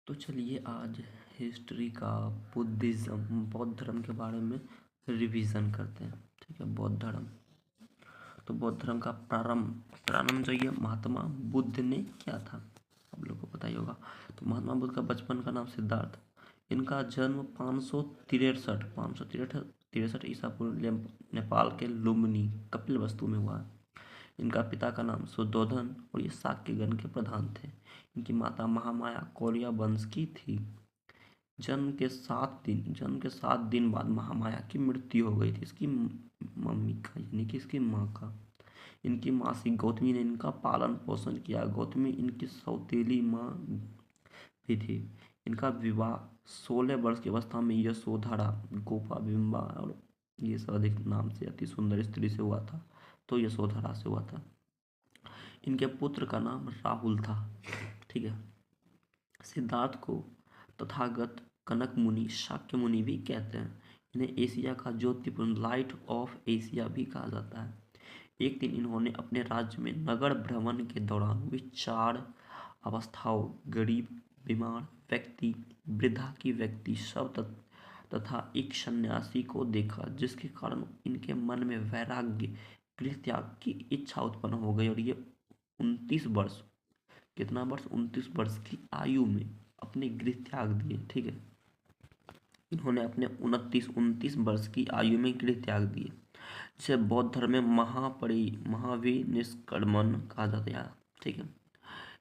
तो चलिए आज हिस्ट्री का बुद्धिज़्म बौद्ध धर्म के बारे में रिवीजन करते हैं। ठीक है, बौद्ध धर्म। तो बौद्ध धर्म का प्रारंभ प्रारंभ जो ये महात्मा बुद्ध ने किया था, आप लोग को पता ही होगा। तो महात्मा बुद्ध का बचपन का नाम सिद्धार्थ। इनका जन्म 563 ईसा पूर्व नेपाल के लुम्बिनी कपिलवस्तु में हुआ। इनका पिता का नाम सुद्धोधन और ये शाक्यगण के प्रधान थे। इनकी माता महामाया कौरिया वंश की थी। जन्म के 7 दिन बाद महामाया की मृत्यु हो गई थी, इसकी मम्मी का यानी कि इसकी माँ का। इनकी मासी गौतमी ने इनका पालन पोषण किया। गौतमी इनकी सौतेली माँ भी थी। इनका विवाह 16 वर्ष की अवस्था में यशोधरा, गोपा, बिंबा और ये सब अधिक नाम से अति सुंदर स्त्री से हुआ था, तो यशोधरा से हुआ था। इनके पुत्र का नाम राहुल था। ठीक है। सिद्धार्थ को तथागत, कनक मुनि, शाक्य मुनि भी कहते हैं। इन्हें एशिया का ज्योतिपुंज, लाइट ऑफ एशिया भी कहा जाता है। एक दिन इन्होंने अपने राज्य में नगर भ्रमण के दौरान वे 4 अवस्थाओं, गरीब, बीमार व्यक्ति, वृद्धा की व्यक्ति सब तथा एक सन्यासी को देखा, जिसके कारण इनके मन में वैराग्य, गृह त्याग की इच्छा उत्पन्न हो गई और ये 29 वर्ष, कितना वर्ष, 29 वर्ष की आयु में अपने गृह त्याग दिए। ठीक है, इन्होंने अपने 29 वर्ष की आयु में गृह त्याग दिए, जिसे बौद्ध धर्म में महाविनिष्क्रमण कहा जाता है। ठीक है।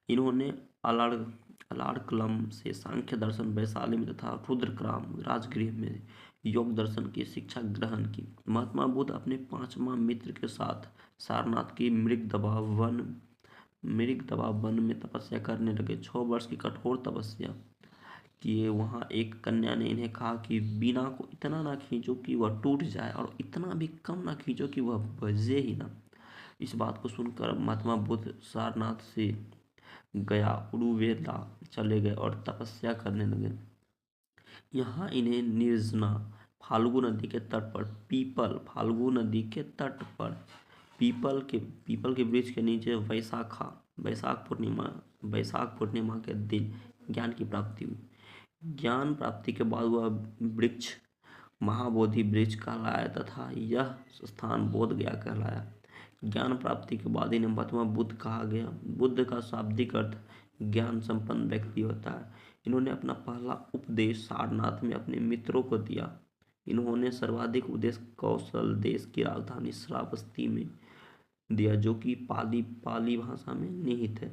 इन्होंने अलाड़कलम से सांख्य दर्शन, वैशाली में तथा रुद्रग्राम राजगृह में योग दर्शन की शिक्षा ग्रहण की। महात्मा बुद्ध अपने 5वां मित्र के साथ सारनाथ की मृगदबा वन में तपस्या करने लगे। 6 वर्ष की कठोर तपस्या किए। वहाँ एक कन्या ने इन्हें कहा कि बीना को इतना ना खींचो कि वह टूट जाए और इतना भी कम ना खींचो कि वह बजे ही ना। इस बात को सुनकर महात्मा बुद्ध सारनाथ से गया उरुवेला चले गए और तपस्या करने लगे। यहाँ इन्हें निर्जना फाल्गु नदी के तट पर पीपल के वृक्ष के नीचे वैशाख पूर्णिमा के दिन ज्ञान की प्राप्ति हुई। ज्ञान प्राप्ति के बाद वह वृक्ष महाबोधि वृक्ष कहलाया तथा यह स्थान बोध गया कहलाया। ज्ञान प्राप्ति के बाद इन्हें महात्मा बुद्ध कहा गया। बुद्ध का शाब्दिक अर्थ ज्ञान संपन्न व्यक्ति होता है। इन्होंने अपना पहला उपदेश सारनाथ में अपने मित्रों को दिया। इन्होंने सर्वाधिक उपदेश कौशल देश की राजधानी श्रावस्ती में दिया, जो कि पाली भाषा में निहित है।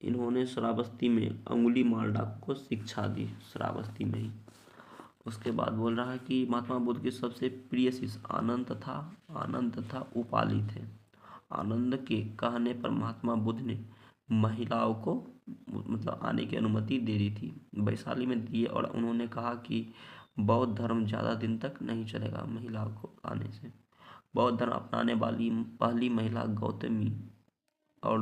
इन्होंने श्रावस्ती में अंगुलीमाल डाकू को शिक्षा दी, श्रावस्ती में ही। उसके बाद बोल रहा है कि महात्मा बुद्ध के सबसे प्रिय शिष्य आनंद तथा उपाली थे। आनंद के कहने पर महात्मा बुद्ध ने महिलाओं को मतलब आने की अनुमति दे दी थी, वैशाली में दिए, और उन्होंने कहा कि बौद्ध धर्म ज़्यादा दिन तक नहीं चलेगा महिलाओं को आने से। बौद्ध धर्म अपनाने वाली पहली महिला गौतमी और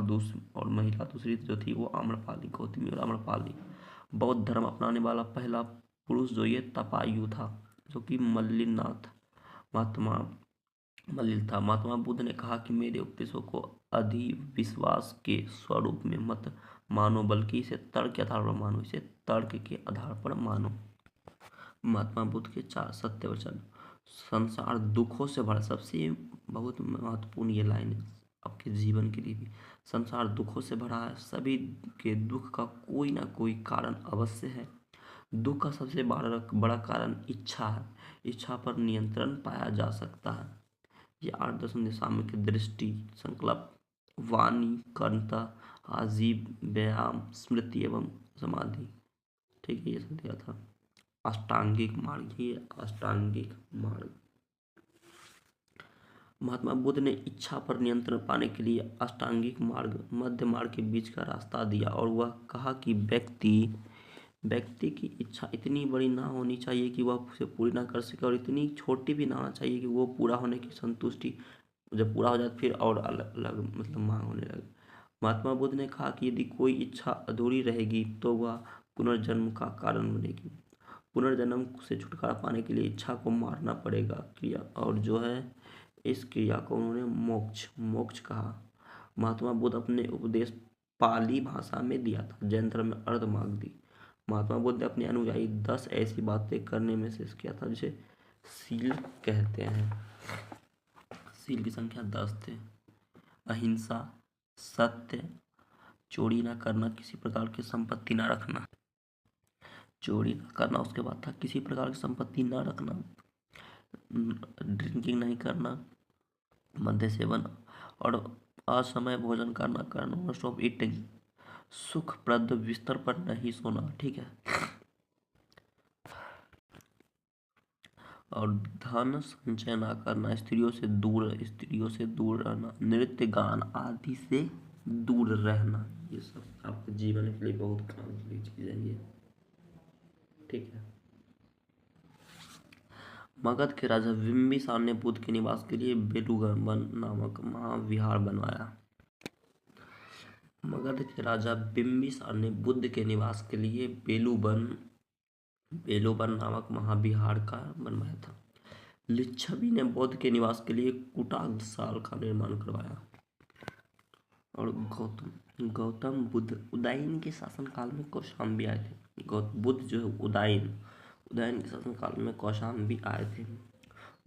महिला दूसरी जो थी वो आम्रपाली, गौतमी और आम्रपाली। बौद्ध धर्म अपनाने वाला पहला पुरुष जो ये तपायु था, जो कि मल्लिल था। महात्मा बुद्ध ने कहा कि मेरे उपदेशों को अधिविश्वास के स्वरूप में मत मानो, बल्कि इसे तर्क के आधार पर मानो, इसे तर्क के आधार पर मानो। महात्मा बुद्ध के 4 सत्य वचन। संसार दुखों से भरा, सबसे बहुत महत्वपूर्ण ये लाइन है आपके जीवन के लिए भी। संसार दुखों से भरा है, सभी के दुख का कोई ना कोई कारण अवश्य है। दुख का सबसे बड़ा कारण इच्छा है। इच्छा पर नियंत्रण पाया जा सकता है। ये 8 दशम सामूहिक दृष्टि, संकल्प, वाणी, कर्ता, आजीव, व्यायाम, स्मृति एवं समाधि। ठीक है, ये सब दिया था। अष्टांगिक मार्ग, ये अष्टांगिक मार्ग। महात्मा बुद्ध ने इच्छा पर नियंत्रण पाने के लिए अष्टांगिक मार्ग, मध्य मार्ग के बीच का रास्ता दिया, और वह कहा कि व्यक्ति की इच्छा इतनी बड़ी ना होनी चाहिए कि वह उसे पूरी ना कर सके, और इतनी छोटी भी ना होना चाहिए कि वो पूरा होने की संतुष्टि, जब पूरा हो जाए फिर और अलग अलग मतलब मांग होने लगे। महात्मा बुद्ध ने कहा कि यदि कोई इच्छा अधूरी रहेगी तो वह पुनर्जन्म का कारण बनेगी। पुनर्जन्म से छुटकारा पाने के लिए इच्छा को मारना पड़ेगा क्रिया, और जो है इस क्रिया को उन्होंने मोक्ष कहा। महात्मा बुद्ध अपने उपदेश पाली भाषा में दिया था। जैन धर्म में अर्ध मार्ग दी। महात्मा बुद्ध ने अपने अनुयायी 10 ऐसी बातें करने में से किया था जिसे सील कहते हैं। सील की संख्या 10 थे। अहिंसा, सत्य, चोरी ना करना, किसी प्रकार की संपत्ति ना रखना, चोरी ना करना, उसके बाद था किसी प्रकार की संपत्ति ना रखना, ड्रिंकिंग नहीं करना, मद्य सेवन और असमय भोजन करना करना, स्टॉप ईटिंग, सुखप्रद बिस्तर पर नहीं सोना, ठीक है, और धन संचय ना करना, स्त्रियों से दूर रहना, नृत्य गान आदि से दूर रहना। ये सब आपके जीवन के लिए बहुत काम की चीज है ये, ठीक है। मगध के राजा बिंबिसार ने बुद्ध के निवास के लिए बेलूवन नामक महाविहार बनवाया। मगध के राजा बिंबिसार ने बुद्ध के निवास के लिए बेलूवन नामक महाविहार का बनवाया था। लिच्छवी ने बौद्ध के निवास के लिए कुटाग्रशाल का निर्माण करवाया। और गौतम बुद्ध उदयन के शासनकाल में कौशाम्बी आए थे। बुद्ध जो है उदयन के शासनकाल में कौशाम्बी आए थे।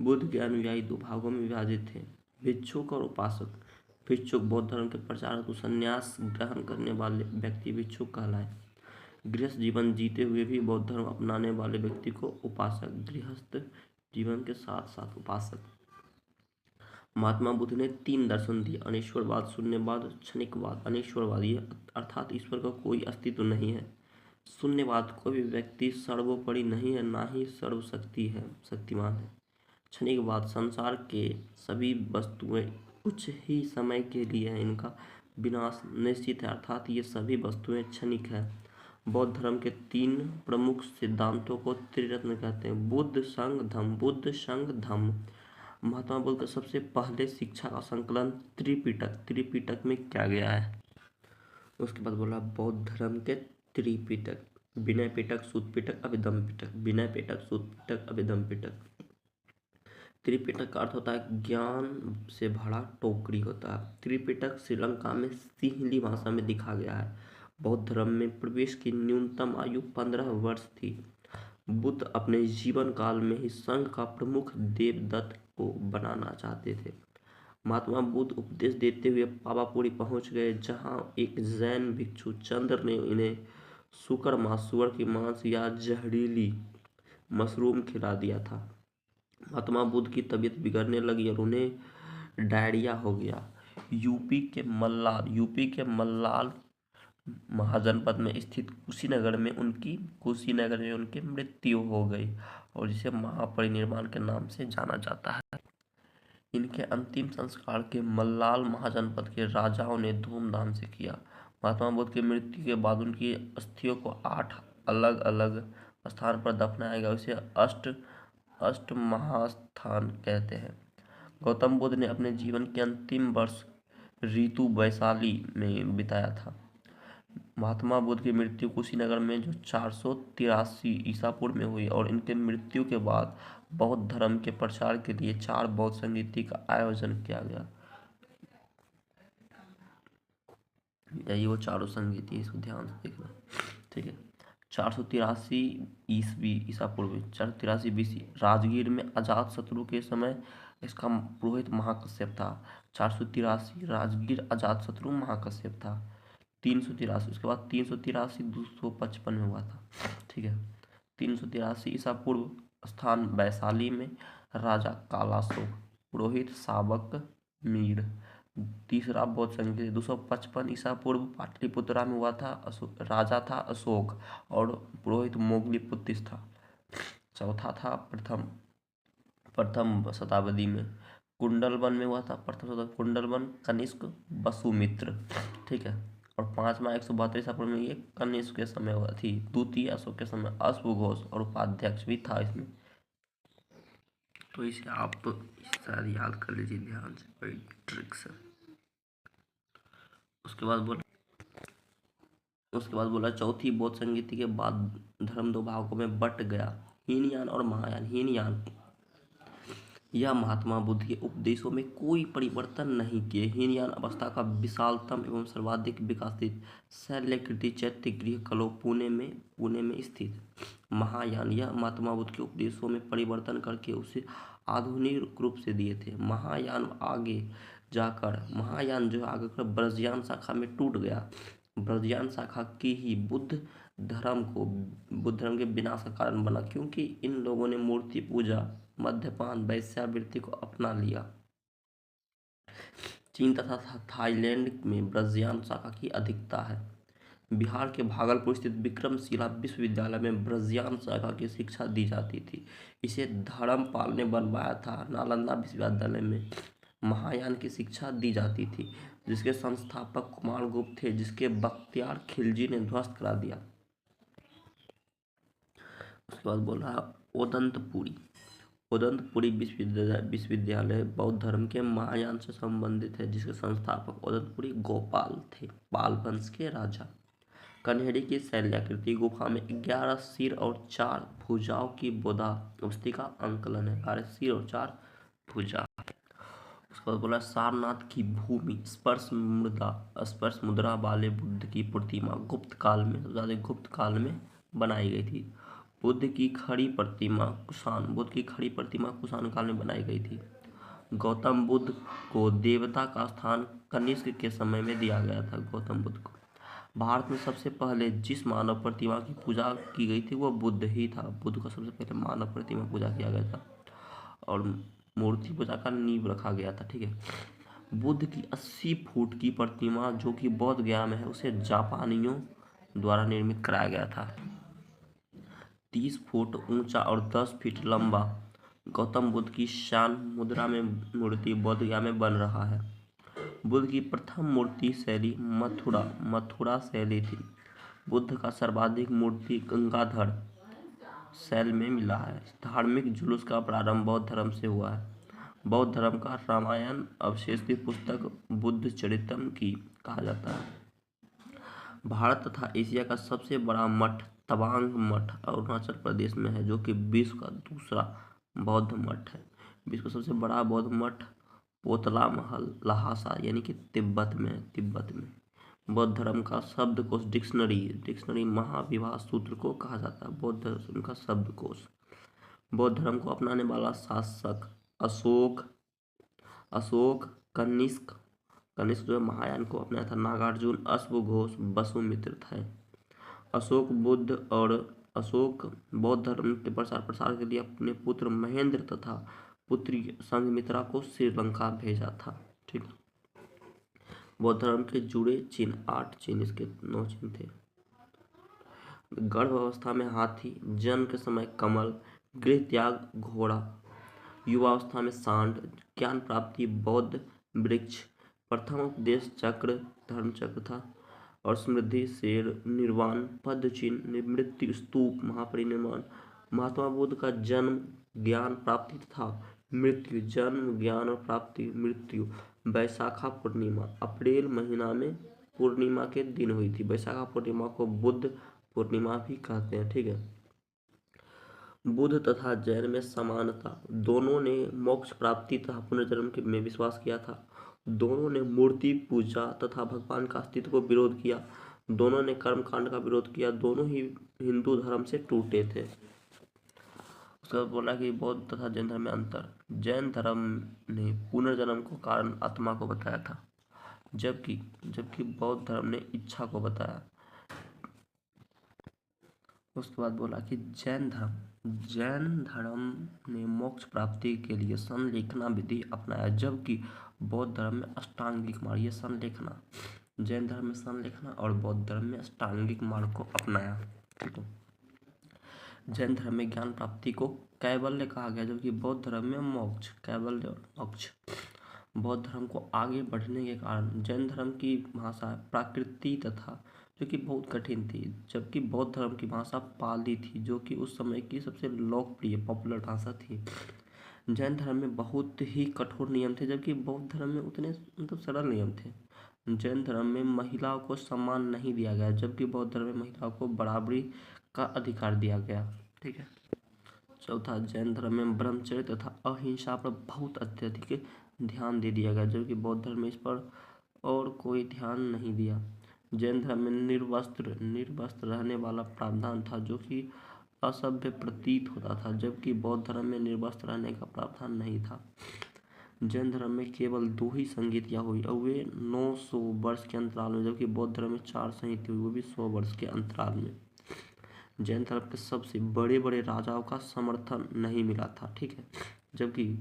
बुद्ध के अनुयायी 2 भागों में विभाजित थे, भिक्षुक और उपासक। भिक्षुक बौद्ध धर्म के प्रचारक, संन्यास ग्रहण करने वाले व्यक्ति भिक्षुक कहलाए। गृहस्थ जीवन जीते हुए भी बौद्ध धर्म अपनाने वाले व्यक्ति को उपासक, गृहस्थ जीवन के साथ साथ उपासक। महात्मा बुद्ध ने 3 दर्शन दिए: अनेश्वरवाद, शून्यवाद, क्षणिकवाद। अनेश्वरवाद ये अर्थात ईश्वर का कोई अस्तित्व नहीं है। शून्यवाद, कोई भी व्यक्ति सर्वोपरि नहीं है, ना ही शक्तिमान है। क्षणिकवाद, संसार के सभी वस्तुएं कुछ ही समय के लिए हैं, इनका विनाश निश्चित है, अर्थात ये सभी वस्तुएं क्षणिक है। बौद्ध धर्म के 3 प्रमुख सिद्धांतों को त्रिरत्न कहते हैं: बुद्ध संघ धम्म। बुद्ध संघ धम्म। महात्मा बुद्ध का सबसे पहले शिक्षा का संकलन त्रिपिटक में किया गया है। उसके बाद बोला बौद्ध धर्म के त्रिपिटक: विनय पिटक, सूत पिटक, अभिधम्म पिटक। विनय पिटक, सूत पिटक, अभिधम्म पिटक। त्रिपिटक का अर्थ होता है ज्ञान से भरा टोकरी होता है। त्रिपिटक श्रीलंका में सिंहली भाषा में लिखा गया है। बौद्ध धर्म में प्रवेश की न्यूनतम आयु 15 वर्ष थी। बुद्ध अपने जीवन काल में ही संघ का प्रमुख देवदत्त को बनाना चाहते थे। महात्मा बुद्ध उपदेश देते हुए पावापुरी पहुंच गए, जहां एक जैन भिक्षु चंद्र ने इन्हें सुकर मांस, सुअर की मांस या जहरीली मशरूम खिला दिया था। महात्मा बुद्ध की तबीयत बिगड़ने लगी और उन्हें डायरिया हो गया। यूपी के मल्लाल महाजनपद में स्थित कुशीनगर में उनकी मृत्यु हो गई और जिसे महापरिनिर्वाण के नाम से जाना जाता है। इनके अंतिम संस्कार के मल्लाल महाजनपद के राजाओं ने धूमधाम से किया। महात्मा बुद्ध की मृत्यु के बाद उनकी अस्थियों को 8 अलग अलग स्थान पर दफनाया गया। उसे अष्ट महास्थान कहते हैं। गौतम बुद्ध ने अपने जीवन के अंतिम वर्ष ऋतु वैशाली में बिताया था। महात्मा बुद्ध की मृत्यु कुशीनगर में जो 483 ईसा पूर्व में हुई और इनके मृत्यु के बाद बौद्ध धर्म के प्रचार के लिए 4 बौद्ध संगीति का आयोजन किया गया। यही वो चारों संगीति, इसको ध्यान से देखना, ठीक है। 483 ईस्वी ईसा पूर्व, 483 BC राजगीर में अजात शत्रु के समय इसका पुरोहित महाकश्यप था। 483 राजगीर अजात शत्रु महाकश्यप था। 383 उसके बाद 383 255 में हुआ था, ठीक है। 383 ईसा पूर्व स्थान वैशाली में राजा कालाशोक, पुरोहित साबक मीर। तीसरा बौद्ध संगीति 255 ईसा पूर्व पाटलिपुत्रा में हुआ था। राजा था अशोक और पुरोहित मोगलीपुत्र था। चौथा था प्रथम शताब्दी में कुंडलवन में हुआ था। प्रथम शताब्दी कुंडलवन कनिष्क वसुमित्र, ठीक है। और 5वां 172 ईसा पूर्व में ये कनिष्क के समय हुआ थी। द्वितीय अशोक के समय अश्वघोष और उपाध्यक्ष भी था इसमें। तो इसे आप शायद याद कर लीजिए ध्यान से, बड़ी ट्रिक से। उसके बाद बोला चौथी बौद्ध संगीति के बाद धर्म 2 भागों में बट गया, हीनयान और महायान। यह महात्मा बुद्ध के उपदेशों में कोई परिवर्तन नहीं किए। हीनयान अवस्था का विशालतम एवं सर्वाधिक विकसित शैलकृति चैत्यगृह कलो पुणे में स्थित महायान, यह महात्मा बुद्ध के उपदेशों में परिवर्तन करके उसे आधुनिक रूप से दिए थे। महायान जो आगे कर ब्रजयान शाखा में टूट गया। ब्रजयान शाखा की ही बुद्ध धर्म के विनाश का कारण बना, क्योंकि इन लोगों ने मूर्ति पूजा, मद्यपान, वेश्यावृत्ति को अपना लिया। चीन तथा थाईलैंड में ब्रजयान शाखा की अधिकता है। बिहार के भागलपुर स्थित विक्रमशिला विश्वविद्यालय में ब्रजयान शाखा की शिक्षा दी जाती थी। इसे धर्मपाल ने बनवाया था। नालंदा विश्वविद्यालय में महायान की शिक्षा दी जाती थी, जिसके संस्थापक कुमारगुप्त थे, जिसके बख्तियार खिलजी ने ध्वस्त करा दिया। उसके बाद बोल रहा ओदंतपुरी विश्वविद्यालय बौद्ध धर्म के महायान से संबंधित है, जिसके संस्थापक ओदंतपुरी गोपाल थे, पाल वंश के राजा। कन्हेरी की शैल्याकृति गुफा में 11 सिर और 4 भुजाओं की बोधा अवस्थी का अंकलन है। 11 सिर और 4 भुजा। उसके बाद बोला सारनाथ की भूमि स्पर्श मुद्रा वाले बुद्ध की प्रतिमा गुप्त काल में बनाई गई थी। बुद्ध की खड़ी प्रतिमा कुषाण काल में बनाई गई थी। गौतम बुद्ध को देवता का स्थान कनिष्क के समय में दिया गया था। गौतम बुद्ध को भारत में सबसे पहले जिस मानव प्रतिमा की पूजा की गई थी वह बुद्ध ही था। बुद्ध को सबसे पहले मानव प्रतिमा पूजा किया गया था और मूर्ति पूजा का नींव रखा गया था। ठीक है। बुद्ध की 80 फुट की प्रतिमा जो कि बौद्ध गया में है, उसे जापानियों द्वारा निर्मित कराया गया था। 30 फुट ऊंचा और 10 फीट लंबा गौतम बुद्ध की शान मुद्रा में मूर्ति बोध गया में बन रहा है। बुद्ध की प्रथम मूर्ति शैली मथुरा शैली थी। बुद्ध का सर्वाधिक मूर्ति गंगाधर शैल में मिला है। धार्मिक जुलूस का प्रारंभ बौद्ध धर्म से हुआ है। बौद्ध धर्म का रामायण अवशेष की पुस्तक बुद्ध चरितम की कहा जाता है। भारत तथा एशिया का सबसे बड़ा मठ तवांग मठ अरुणाचल प्रदेश में है, जो कि विश्व का दूसरा बौद्ध मठ है। विश्व का सबसे बड़ा बौद्ध मठ पोतला महल लहासा यानी कि तिब्बत में। बौद्ध धर्म का शब्दकोश डिक्शनरी महाविवाह सूत्र को कहा जाता है। बौद्ध धर्म का शब्दकोश। बौद्ध धर्म को अपनाने वाला शासक अशोक कनिष्क जो महायान को अपनाया था। नागार्जुन, अश्वघोष, वसुमित्र थे। अशोक बौद्ध धर्म के प्रसार के लिए अपने पुत्र महेंद्र तथा पुत्री संघमित्रा को श्रीलंका भेजा था। ठीक। बौद्ध धर्म के जुड़े चिन्ह 8 चिन्ह, इसके 9 चिन्ह थे। गर्भ अवस्था में हाथी, जन्म के समय कमल, गृह त्याग घोड़ा, युवावस्था में सांड, ज्ञान प्राप्ति बौद्ध वृक्ष, प्रथम उपदेश चक्र धर्म चक्र था और समृद्धि शेर, निर्वाण पद चिन्ह, मृत्यु स्तूप, महापरिनिर्वाण। महात्मा बुद्ध का जन्म, ज्ञान प्राप्ति तथा मृत्यु, जन्म ज्ञान और प्राप्ति मृत्यु वैशाखा पूर्णिमा अप्रैल महीना में पूर्णिमा के दिन हुई थी। वैशाखा पूर्णिमा को बुद्ध पूर्णिमा भी कहते हैं। ठीक है। बुद्ध तथा जैन में समानता। दोनों ने मोक्ष प्राप्ति तथा पुनर्जन्म में विश्वास किया था। दोनों ने मूर्ति पूजा तथा भगवान का अस्तित्व को विरोध किया। दोनों ने कर्मकांड का विरोध किया। दोनों ही हिंदू धर्म से टूटे थे। उसके बाद बोला कि बौद्ध तथा जैन धर्म में अंतर। जैन धर्म ने पुनर्जन्म को कारण आत्मा को बताया था, जबकि बौद्ध धर्म ने इच्छा को बताया। उसके बाद बोला कि जैन धर्म ने मोक्ष प्राप्ति के लिए संलेखना विधि अपनाया, जबकि बौद्ध धर्म में अष्टांगिक मार्ग, ये संलेखना जैन धर्म में संलेखना और बौद्ध धर्म में अष्टांगिक मार्ग को अपनाया। ठीक है। जैन धर्म में ज्ञान प्राप्ति को कैवल्य कहा गया, जबकि बौद्ध धर्म में मोक्ष, कैवल्य और मोक्ष। बौद्ध धर्म को आगे बढ़ने के कारण जैन धर्म की भाषा प्राकृति तथा जो कि बहुत कठिन थी, जबकि बौद्ध धर्म की भाषा पाली थी, जो कि उस समय की सबसे लोकप्रिय पॉपुलर भाषा थी। जैन धर्म में बहुत ही कठोर नियम थे, जबकि बौद्ध धर्म में उतने सरल नियम थे। जैन धर्म में महिलाओं को सम्मान नहीं दिया गया, जबकि बौद्ध धर्म में महिलाओं को बराबरी का अधिकार दिया गया। ठीक है। चौथा, जैन धर्म में ब्रह्मचर्य तथा अहिंसा पर बहुत अत्यधिक ध्यान दे दिया गया, जबकि बौद्ध धर्म में इस पर और कोई ध्यान नहीं दिया। जैन धर्म में निर्वस्त्र रहने वाला प्रावधान था, जो कि असभ्य प्रतीत होता था, जबकि बौद्ध धर्म में निर्वस्त्र रहने का प्रावधान नहीं था। जैन धर्म में केवल 2 ही संगीतियाँ हुई और वे 900 वर्ष के अंतराल में, जबकि बौद्ध धर्म में 4 संगीति हुई, वो भी 100 वर्ष के अंतराल में। जैन धर्म के सबसे बड़े बड़े राजाओं का समर्थन नहीं मिला था, ठीक है, जबकि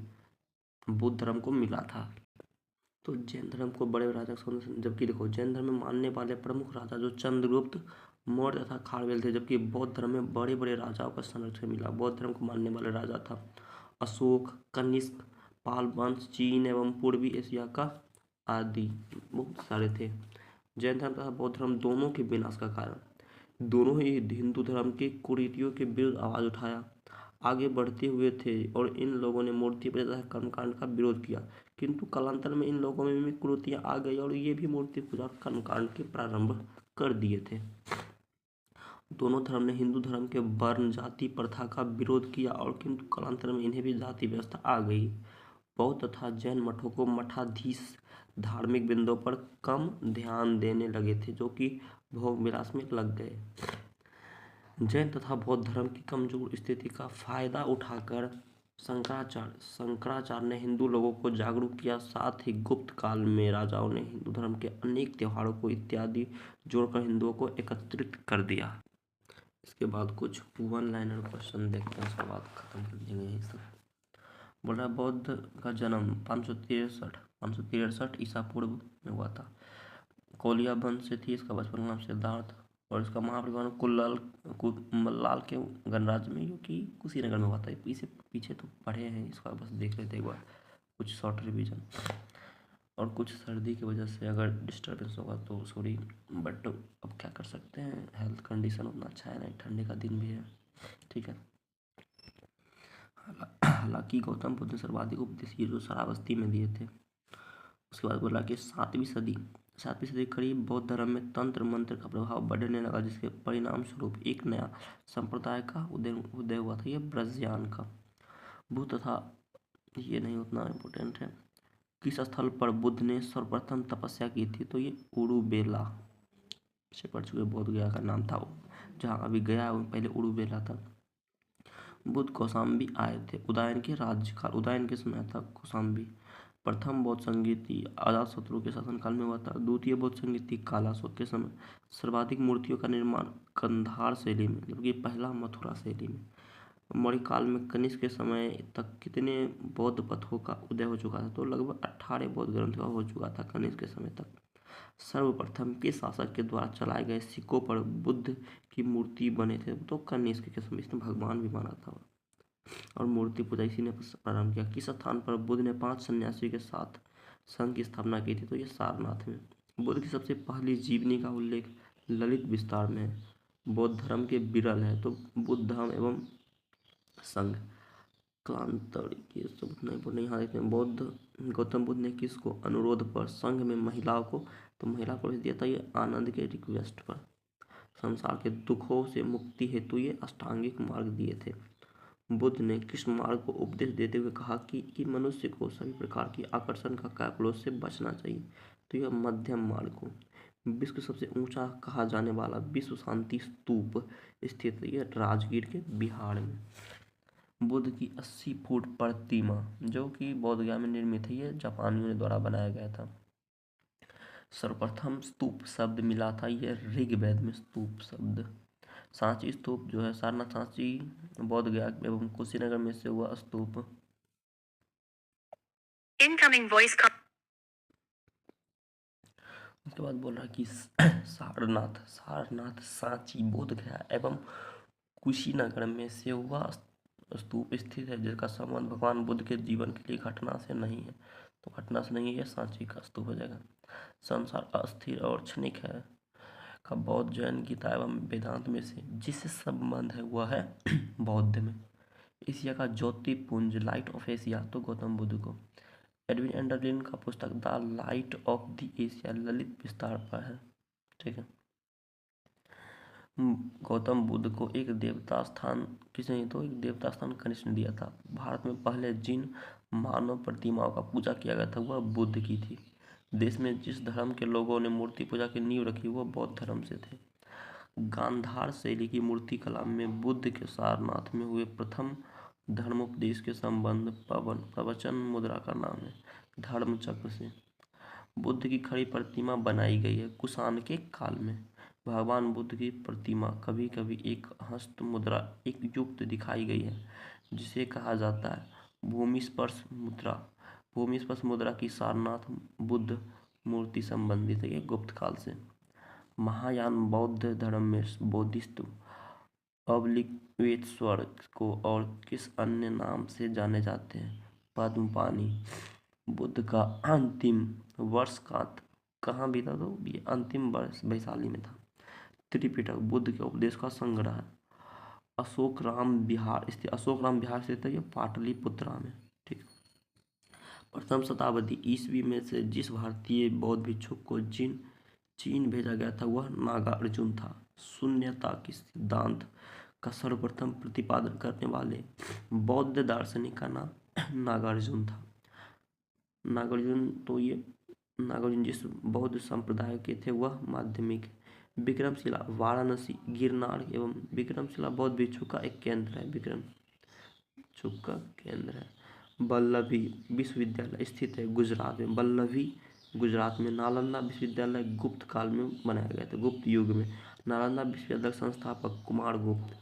बुद्ध धर्म को मिला था। तो जैन धर्म को बड़े राजा का समर्थन, जबकि देखो जैन धर्म में मानने वाले प्रमुख राजा जो चंद्रगुप्त मौर्य तथा खारवेल थे, जबकि बौद्ध धर्म में बड़े बड़े राजाओं का संरक्षण मिला। बौद्ध धर्म को मानने वाले राजा था अशोक, कनिष्क, पाल वंश, चीन एवं पूर्वी एशिया का आदि बहुत सारे थे। जैन धर्म तथा बौद्ध धर्म दोनों के विनाश का कारण दोनों ही हिंदू धर्म के कुरीतियों के विरुद्ध आवाज उठाया, आगे बढ़ते हुए थे और इन लोगों ने मूर्ति पूजा तथा कर्मकांड का विरोध किया। किंतु कालांतर में इन लोगों में भी कुरीतियां आ गई और ये भी मूर्ति पूजा और कर्मकांड के प्रारंभ कर दिए थे। दोनों धर्म ने हिंदू धर्म के वर्ण जाति प्रथा का विरोध किया और किंतु कालांतर में इन्हें भी जाति व्यवस्था आ गई। बौद्ध तथा जैन मठों को मठाधीश धार्मिक बिंदुओं पर कम ध्यान देने लगे थे, जो कि भोग विलास में लग गए। जैन तथा बौद्ध धर्म की कमजोर स्थिति का फायदा उठाकर शंकराचार्य ने हिंदू लोगों को जागरूक किया। साथ ही गुप्त काल में राजाओं ने हिंदू धर्म के अनेक त्योहारों को इत्यादि जोड़कर हिंदुओं को एकत्रित कर दिया। इसके बाद कुछ 1 लाइनर क्वेश्चन देखते हैं, उसके बाद खत्म कर देंगे यही सब। बोल रहा है बौद्ध का जन्म 563 ईसा पूर्व में हुआ था। कोलिया वंश से थी। इसका बचपन का नाम सिद्धार्थ और इसका महापरिवार मल्लाल के गणराज्य में, जो कि कुशीनगर में हुआ था। पीछे तो पढ़े हैं, इसका बस देख लेते एक बार, कुछ शॉर्ट रिवीजन। और कुछ सर्दी की वजह से अगर डिस्टर्बेंस होगा तो सॉरी, बट अब क्या कर सकते हैं, हेल्थ कंडीशन उतना अच्छा है नहीं, ठंडी का दिन भी है, ठीक है। हालांकि गौतम बुद्ध ने सर्वाधिक उपदेश ये जो श्रावस्ती में दिए थे। उसके बाद बोला कि 7वीं सदी के करीब बौद्ध धर्म में तंत्र मंत्र का प्रभाव बढ़ने लगा, जिसके परिणाम स्वरूप एक नया संप्रदाय का उदय हुआ था, ये ब्रजयान का। बुद्ध तथा ये नहीं उतना इम्पोर्टेंट है। किस स्थल पर बुद्ध ने सर्वप्रथम तपस्या की थी, तो ये उड़ुबेला से पढ़ चुके, बोध गया का नाम था वो, जहाँ अभी गया वो पहले उड़ुबेला था। बुद्ध कौशाम्बी आए थे। उदयन के समय था कौशाम्बी। प्रथम बौद्ध संगीति अजातशत्रु के शासनकाल में हुआ था। द्वितीय बौद्ध संगीति कालाशोक के समय। सर्वाधिक मूर्तियों का निर्माण कंधार शैली में, जबकि पहला मथुरा शैली में। मौर्य काल में कनिष्क के समय तक कितने बौद्ध पथों का उदय हो चुका था, तो लगभग 18 बौद्ध ग्रंथ का हो चुका था कनिष्क के समय तक। सर्वप्रथम किस शासक के द्वारा चलाए गए सिक्कों पर बुद्ध की मूर्ति बने थे, तो कनिष्क के समय। इसने भगवान भी माना था और मूर्ति पूजा इसी ने प्रारंभ किया। किस स्थान पर बुद्ध ने 5 सन्यासियों के साथ संघ की स्थापना की थी, तो ये सारनाथ में। बुद्ध की सबसे पहली जीवनी का उल्लेख ललित विस्तार में है। बौद्ध धर्म के विरल है, तो बुद्ध धर्म एवं संघ कालांतर ये सब नहीं। यहाँ देखते हैं गौतम बुद्ध ने किसको अनुरोध पर संघ में महिलाओं को, तो महिला को दिया था ये आनंद के रिक्वेस्ट पर। संसार के दुखों से मुक्ति हेतु ये अष्टांगिक मार्ग दिए थे। बुद्ध ने कृष्ण मार्ग को उपदेश देते हुए कहा कि मनुष्य को सभी प्रकार की आकर्षण का कैकलों से बचना चाहिए, तो यह मध्यम मार्ग को। विश्व के सबसे ऊंचा कहा जाने वाला विश्व शांति स्तूप स्थित है राजगीर के बिहार में। बुद्ध की 80 फुट प्रतिमा जो कि बोध गया में निर्मित है, ये जापानियों द्वारा बनाया गया था। सर्वप्रथम स्तूप शब्द मिला था ये ऋग्वेद में, स्तूप शब्द। सांची स्तूप जो है सारनाथ, सांची, बोध गया एवं कुशीनगर में से हुआ स्तूप। Incoming voice. उसके बाद बोल रहा है कि सारनाथ, सांची, बोध गया एवं कुशीनगर में से हुआ स्तूप स्थित है, जिसका संबंध भगवान बुद्ध के जीवन के लिए घटना से नहीं है, तो घटना से नहीं है, सांची का स्तूप हो जाएगा। संसार अस्थिर और क्षणिक है का बौद्ध, जैन, गीता एवं वेदांत में से जिससे संबंध है वह है बौद्ध में। एशिया का ज्योतिपुंज, लाइट ऑफ एशिया, तो गौतम बुद्ध को। एडविन एंडरलिन का पुस्तक the light of the Asia Lalit विस्तार पर है, ठीक है। गौतम बुद्ध को एक देवता स्थान किसी ने तो एक देवता स्थान कनिष्ठ ने दिया था। भारत में पहले जिन मानव प्रतिमाओं का पूजा किया गया था वह बुद्ध की थी। देश में जिस धर्म के लोगों ने मूर्ति पूजा की नींव रखी वह बौद्ध धर्म से थे। गांधार शैली की मूर्ति कला में बुद्ध के सारनाथ में हुए प्रथम धर्मोपदेश के संबंध प्रवचन मुद्रा का नाम है धर्म चक्र से। बुद्ध की खड़ी प्रतिमा बनाई गई है कुषाण के काल में। भगवान बुद्ध की प्रतिमा कभी कभी एक हस्त मुद्रा एक युक्त दिखाई गई है जिसे कहा जाता है भूमि स्पर्श मुद्रा। भूमि स्पर्श मुद्रा की सारनाथ बुद्ध मूर्ति संबंधित है गुप्त काल से। महायान बौद्ध धर्म में बोधिसत्व अवलिवेश्वर को और किस अन्य नाम से जाने जाते हैं? पद्मपाणि। बुद्ध का अंतिम वर्ष कहाँ बीता? तो ये अंतिम वर्ष वैशाली में था। त्रिपिटक बुद्ध के उपदेश का संग्रह है। अशोकराम विहार स्थित है ये पाटलिपुत्रा में। ठीक। प्रथम शताब्दी ईस्वी में से जिस भारतीय बौद्ध भिक्षुक को चीन भेजा गया था वह नागार्जुन था। शून्यता के सिद्धांत का सर्वप्रथम प्रतिपादन करने वाले बौद्ध दार्शनिक का नाम नागार्जुन था। नागार्जुन जिस बौद्ध संप्रदाय के थे वह माध्यमिक। विक्रमशिला वाराणसी गिरनार एवं विक्रमशिला बौद्ध भिक्षु का एक केंद्र है। भिक्षु का केंद्र है। वल्लभी विश्वविद्यालय स्थित है गुजरात में। वल्लभी गुजरात में। नालंदा विश्वविद्यालय गुप्त काल में बनाया गया था गुप्त युग में। नालंदा विश्वविद्यालय संस्थापक कुमारगुप्त।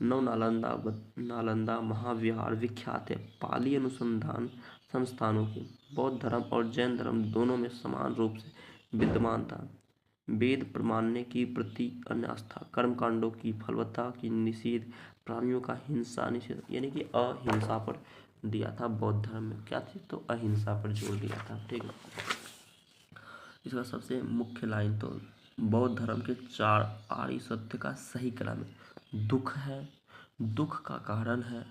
नालंदा महाविहार विख्यात है पाली अनुसंधान संस्थानों के। बौद्ध धर्म और जैन धर्म दोनों में समान रूप से विद्यमान था। वेद प्रमाणने की प्रति अनास्था। कर्मकांडों की फलवत्ता की निषेध। प्राणियों का हिंसा निषेध यानी कि अहिंसा पर दिया था बौद्ध धर्म में। क्या थी? तो अहिंसा पर जोर दिया था। ठीक है। इसका सबसे मुख्य लाइन तो बौद्ध धर्म के 4 आर्य सत्य का सही क्रम है। दुख है, दुख का कारण है,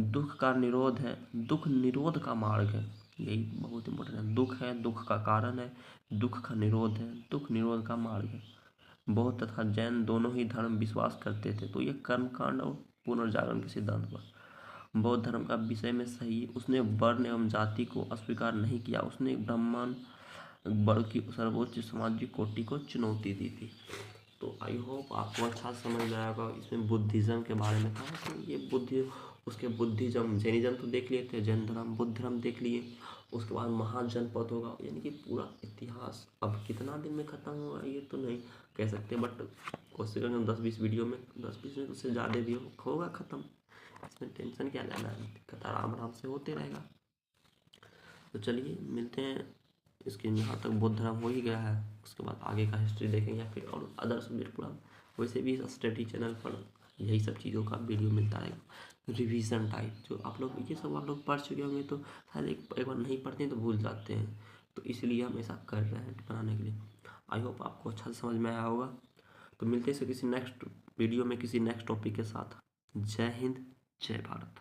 दुख का निरोध है, दुख निरोध का मार्ग है। यही बहुत इंपॉर्टेंट है। दुख है, दुख का कारण है, दुख का निरोध है, दुख निरोध का मार्ग है। बौद्ध तथा जैन दोनों ही धर्म विश्वास करते थे तो ये कर्मकांड और पुनर्जागरण के सिद्धांत पर। बौद्ध धर्म का विषय में सही उसने वर्ण एवं जाति को अस्वीकार नहीं किया। उसने ब्राह्मण वर्ग की सर्वोच्च सामाजिक कोटि को चुनौती दी थी। तो आई होप आपको अच्छा समझ में आएगा। इसमें बुद्धिज़्म के बारे में था तो ये उसके बुद्धिज़्म जैनिज़्म तो देख लिए थे, जैन धर्म बुद्ध धर्म देख लिए। उसके बाद महाजनपद होगा यानी कि पूरा इतिहास। अब कितना दिन में ख़त्म होगा ये तो नहीं कह सकते बट कोशिश करेंगे 10-20 वीडियो में 10-20 में उससे ज़्यादा भी होगा ख़त्म। इसमें टेंशन क्या लेना है, दिक्कत आराम से होते रहेगा। तो चलिए मिलते हैं। इसके यहाँ तक बौद्ध धर्म हो ही गया है उसके बाद आगे का हिस्ट्री देखेंगे या फिर और अदर सब्जेक्ट पूरा। वैसे भी स्टडी चैनल पर यही सब चीज़ों का वीडियो मिलता रहेगा रिवीजन टाइप। जो आप लोग ये सब आप लोग पढ़ चुके होंगे तो शायद एक बार नहीं पढ़ते हैं तो भूल जाते हैं तो इसलिए हम ऐसा कर रहे हैं बनाने के लिए। आई होप आपको अच्छा से समझ में आया होगा। तो मिलते हैं किसी नेक्स्ट वीडियो में किसी नेक्स्ट टॉपिक के साथ। जय हिंद, जय भारत।